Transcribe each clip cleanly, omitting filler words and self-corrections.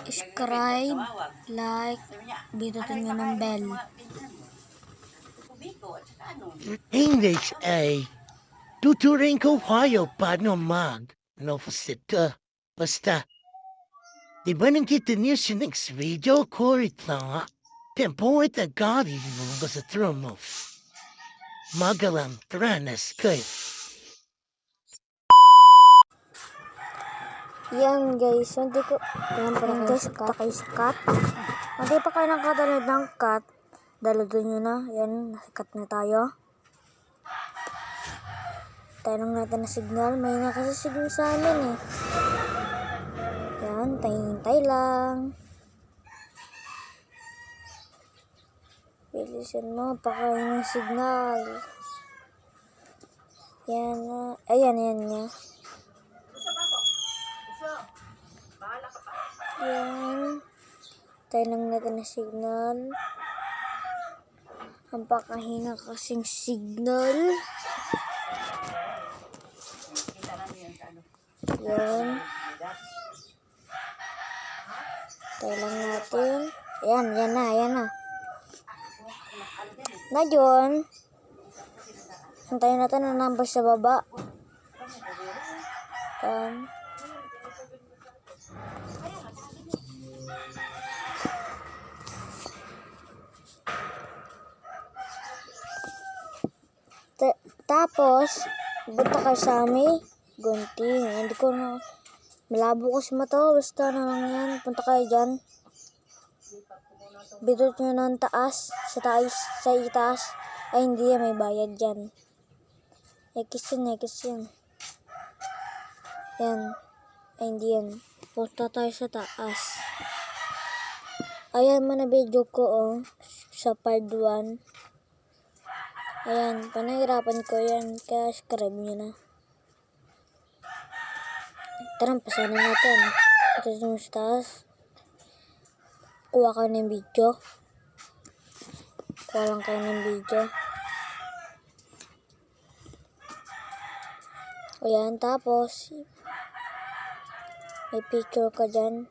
subscribe, like, binutin nyo ng bell. English ay tuturing ko kayo paano mag-nofsita. Basta, di ba nakita niyo sa next video ko ito nga? Tempo at agari mo ba sa trono? Magalang tranas kayo. Yan guys, hindi ko, yan pala guys, punta kayo sa cut. Hindi pa kayo nakatanood ng cut, dalodon nyo na, yan, nasikat na tayo. Tanong natin na signal, may nakasisigil sa amin eh. Yan, tayo lang. Bilisan mo, pakain ng signal. Yan, ayan nga. Yan. Tayo lang natin na signal. Ang pakahina kasing signal. Yan. Tayo lang natin. Yan na. Na yun. Hintayin natin ang number sa baba. Tapos, punta kayo sa may gunting. Hindi ko na, malabo ko si mata. Basta na lang yan. Punta kayo dyan. Bidot nyo ng taas. Sa itaas. Ay, hindi yan. May bayad dyan. X yan. Yan. Ay, hindi yan. Punta tayo sa taas. Ayan mo na video ko, oh. Sa part 1. Ayan, panahirapan ko yan. Kaya subscribe nyo na. Tara, pasanin natin. Ito yung taas. Kuha ka ng video. Kuha lang kayo ng video. Ayan, tapos may picture ka dyan.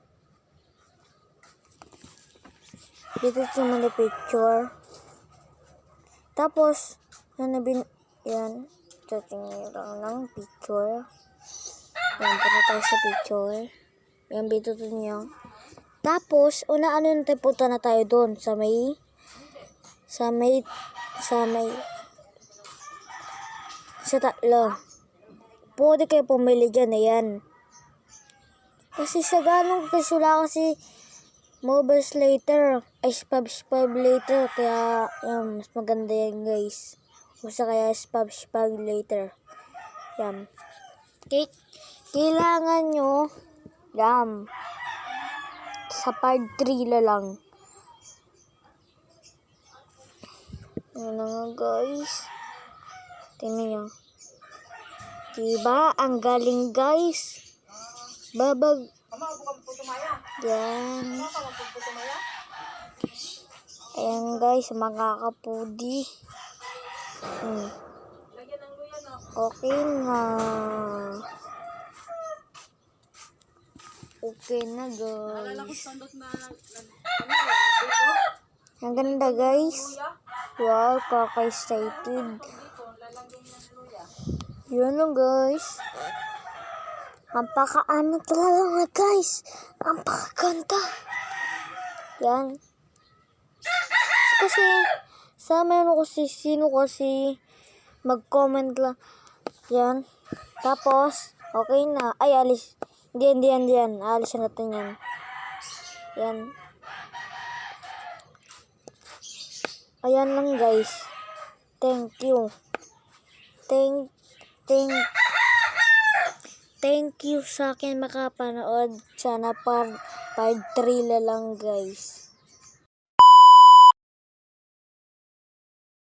Dito naman yung picture. Tapos, yan, tutingin lang ng picture. Yan, punta tayo sa picture. Yan, bitutin nyo. Tapos, punta na tayo doon sa tatlo. Pwede kayo pumili dyan, ayan. Kasi sa ganong kasula kasi mobile later, ay spab later, kaya yan, mas maganda yan guys. Basta kaya spab later. Yan. Kailangan nyo, yan, sa part 3 na lang. Yan na nga guys. Tingnan nyo. Diba? Ang galing guys. Babag. Yan. Ayan guys, makakapudi. Okay na. Okay na guys. Ang ganda guys. Wow, kaka-excited. Yun lang guys. Ang pakaano talaga guys. Ang pakaganda. Yan. Kasi sa meron kasi sino kasi mag-comment lang. Yan. Tapos okay na. Ay alis. Hindi yan. Alisin natin yan. Yan. Ayan lang guys. Thank you. Thank you sa akin makapanood. Sana part 3 na lang guys.